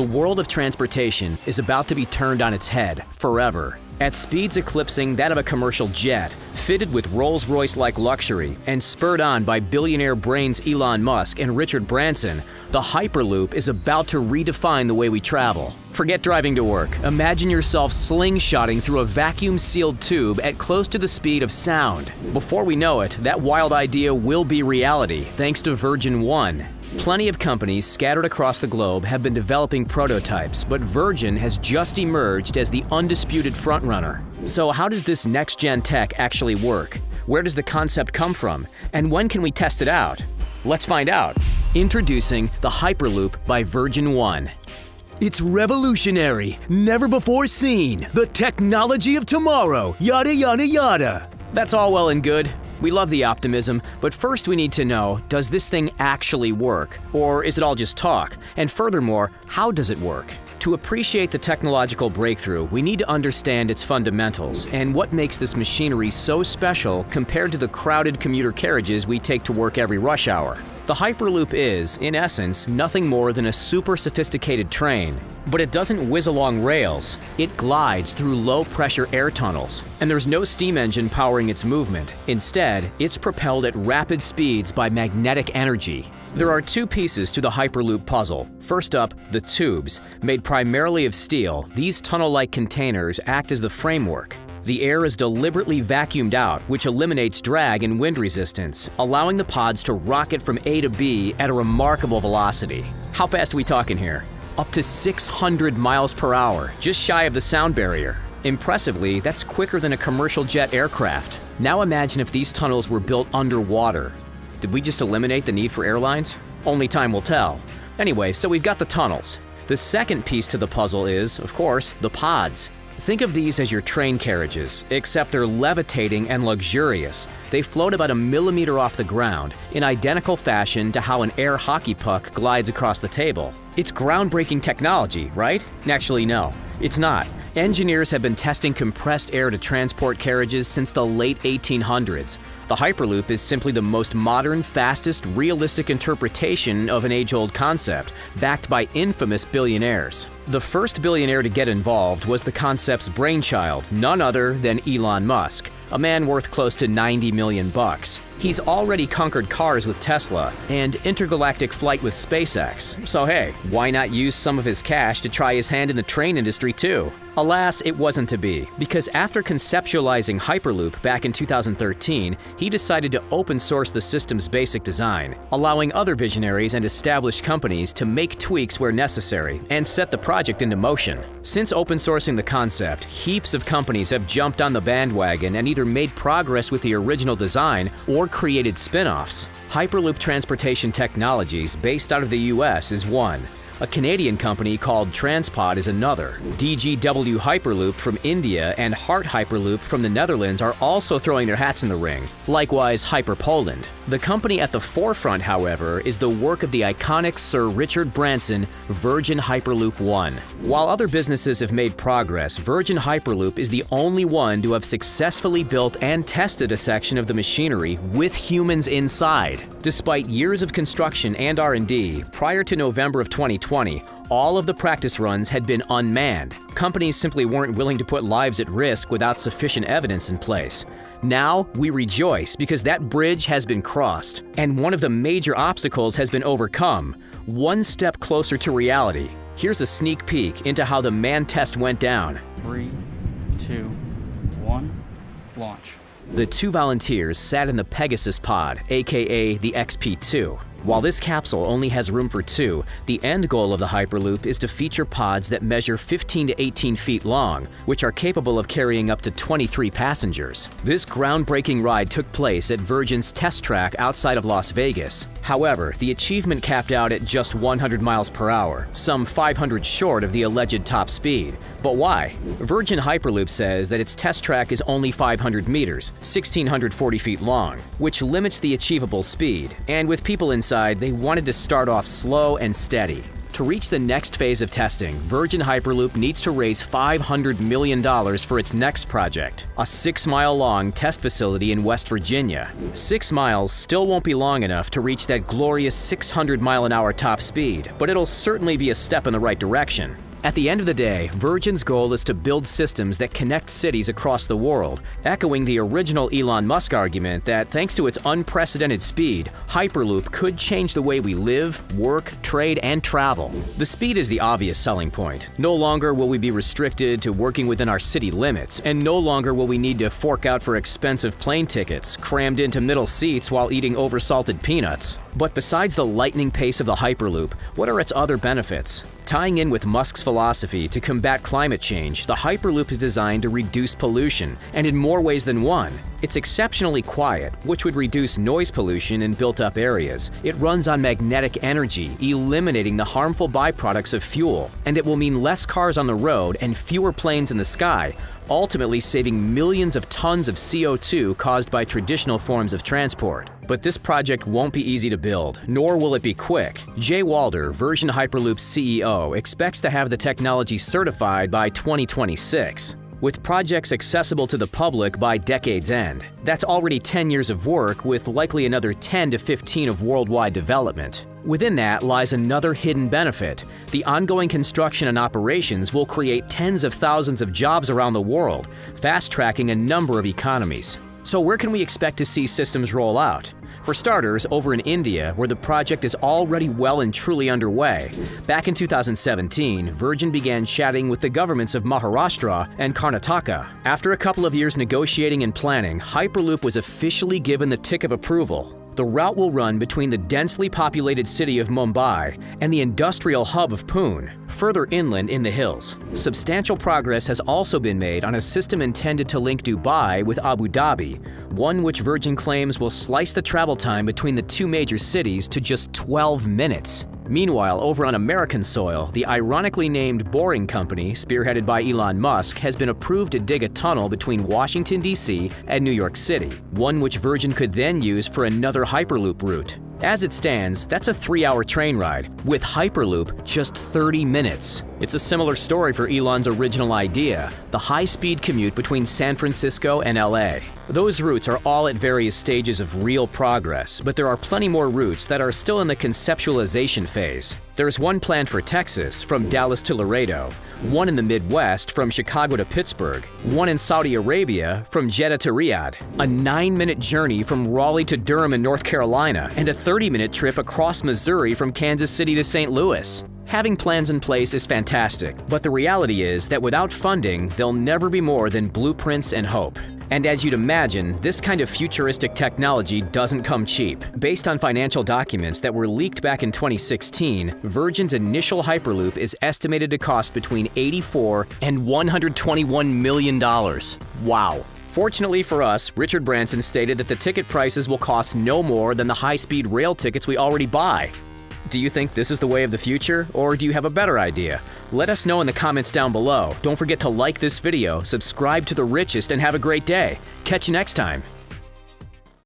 The world of transportation is about to be turned on its head forever. At speeds eclipsing that of a commercial jet, fitted with Rolls-Royce-like Luxury and spurred on by billionaire brains Elon Musk and Richard Branson, the Hyperloop is about to redefine the way we travel. Forget driving to work. Imagine yourself slingshotting through a vacuum-sealed tube at close to the speed of sound. Before we know it, that wild idea will be reality thanks to Virgin One. Plenty of companies scattered across the globe have been developing prototypes, but Virgin has just emerged as the undisputed frontrunner. So how does this next-gen tech actually work? Where does the concept come from? And when can we test it out? Let's find out. Introducing the Hyperloop by Virgin One. It's revolutionary, never before seen, the technology of tomorrow, yada yada yada. That's all well and good. We love the optimism, but first we need to know, does this thing actually work? Or is it all just talk? And furthermore, how does it work? To appreciate the technological breakthrough, we need to understand its fundamentals and what makes this machinery so special compared to the crowded commuter carriages we take to work every rush hour. The Hyperloop is, in essence, nothing more than a super sophisticated train. But it doesn't whiz along rails. It glides through low-pressure air tunnels, and there's no steam engine powering its movement. Instead, it's propelled at rapid speeds by magnetic energy. There are two pieces to the Hyperloop puzzle. First up, the tubes. Made primarily of steel, these tunnel-like containers act as the framework. The air is deliberately vacuumed out, which eliminates drag and wind resistance, allowing the pods to rocket from A to B at a remarkable velocity. How fast are we talking here? Up to 600 miles per hour, just shy of the sound barrier. Impressively, that's quicker than a commercial jet aircraft. Now imagine if these tunnels were built underwater. Did we just eliminate the need for airlines? Only time will tell. Anyway, so we've got the tunnels. The second piece to the puzzle is, of course, the pods. Think of these as your train carriages, except they're levitating and luxurious. They float about a millimeter off the ground, in identical fashion to how an air hockey puck glides across the table. It's groundbreaking technology, right? Actually, no, it's not. Engineers have been testing compressed air to transport carriages since the late 1800s. The Hyperloop is simply the most modern, fastest, realistic interpretation of an age-old concept, backed by infamous billionaires. The first billionaire to get involved was the concept's brainchild, none other than Elon Musk, a man worth close to $90 million. He's already conquered cars with Tesla and intergalactic flight with SpaceX, so hey, why not use some of his cash to try his hand in the train industry too? Alas, it wasn't to be, because after conceptualizing Hyperloop back in 2013, he decided to open source the system's basic design, allowing other visionaries and established companies to make tweaks where necessary and set the project into motion. Since open sourcing the concept, heaps of companies have jumped on the bandwagon and either made progress with the original design or created spin-offs. Hyperloop Transportation Technologies, based out of the US, is one. A Canadian company called Transpod is another. DGW Hyperloop from India and Heart Hyperloop from the Netherlands are also throwing their hats in the ring. Likewise, Hyper Poland. The company at the forefront, however, is the work of the iconic Sir Richard Branson, Virgin Hyperloop One. While other businesses have made progress, Virgin Hyperloop is the only one to have successfully built and tested a section of the machinery with humans inside. Despite years of construction and R&D, prior to November of 2020, all of the practice runs had been unmanned. Companies simply weren't willing to put lives at risk without sufficient evidence in place. Now, we rejoice because that bridge has been crossed, and one of the major obstacles has been overcome, one step closer to reality. Here's a sneak peek into how the manned test went down. 3, 2, 1, launch. The two volunteers sat in the Pegasus pod, aka the XP-2. While this capsule only has room for two, the end goal of the Hyperloop is to feature pods that measure 15 to 18 feet long, which are capable of carrying up to 23 passengers. This groundbreaking ride took place at Virgin's test track outside of Las Vegas. However, the achievement capped out at just 100 miles per hour, some 500 short of the alleged top speed. But why? Virgin Hyperloop says that its test track is only 500 meters, 1,640 feet long, which limits the achievable speed, and with people inside, they wanted to start off slow and steady. To reach the next phase of testing, Virgin Hyperloop needs to raise $500 million for its next project, a 6-mile-long test facility in West Virginia. 6 miles still won't be long enough to reach that glorious 600-mile-an-hour top speed, but it'll certainly be a step in the right direction. At the end of the day, Virgin's goal is to build systems that connect cities across the world, echoing the original Elon Musk argument that thanks to its unprecedented speed, Hyperloop could change the way we live, work, trade, and travel. The speed is the obvious selling point. No longer will we be restricted to working within our city limits, and no longer will we need to fork out for expensive plane tickets, crammed into middle seats while eating oversalted peanuts. But besides the lightning pace of the Hyperloop, what are its other benefits? Tying in with Musk's philosophy to combat climate change, the Hyperloop is designed to reduce pollution, and in more ways than one. It's exceptionally quiet, which would reduce noise pollution in built-up areas. It runs on magnetic energy, eliminating the harmful byproducts of fuel, and it will mean less cars on the road and fewer planes in the sky, ultimately saving millions of tons of CO2 caused by traditional forms of transport. But this project won't be easy to build, nor will it be quick. Jay Walder, Virgin Hyperloop's CEO, expects to have the technology certified by 2026. With projects accessible to the public by decade's end. That's already 10 years of work, with likely another 10 to 15 of worldwide development. Within that lies another hidden benefit. The ongoing construction and operations will create tens of thousands of jobs around the world, fast-tracking a number of economies. So where can we expect to see systems roll out? For starters, over in India, where the project is already well and truly underway. Back in 2017, Virgin began chatting with the governments of Maharashtra and Karnataka. After a couple of years negotiating and planning, Hyperloop was officially given the tick of approval. The route will run between the densely populated city of Mumbai and the industrial hub of Pune, further inland in the hills. Substantial progress has also been made on a system intended to link Dubai with Abu Dhabi, one which Virgin claims will slice the travel time between the two major cities to just 12 minutes. Meanwhile, over on American soil, the ironically named Boring Company, spearheaded by Elon Musk, has been approved to dig a tunnel between Washington, D.C. and New York City, one which Virgin could then use for another Hyperloop route. As it stands, that's a 3-hour train ride. With Hyperloop, just 30 minutes. It's a similar story for Elon's original idea, the high-speed commute between San Francisco and LA. Those routes are all at various stages of real progress, but there are plenty more routes that are still in the conceptualization phase. There's one planned for Texas, from Dallas to Laredo, one in the Midwest, from Chicago to Pittsburgh, one in Saudi Arabia, from Jeddah to Riyadh, a 9-minute journey from Raleigh to Durham in North Carolina, and a 30-minute trip across Missouri from Kansas City to St. Louis. Having plans in place is fantastic, but the reality is that without funding, they'll never be more than blueprints and hope. And as you'd imagine, this kind of futuristic technology doesn't come cheap. Based on financial documents that were leaked back in 2016, Virgin's initial Hyperloop is estimated to cost between $84 and $121 million. Wow. Fortunately for us, Richard Branson stated that the ticket prices will cost no more than the high-speed rail tickets we already buy. Do you think this is the way of the future, or do you have a better idea? Let us know in the comments down below. Don't forget to like this video, subscribe to The Richest, and have a great day. Catch you next time.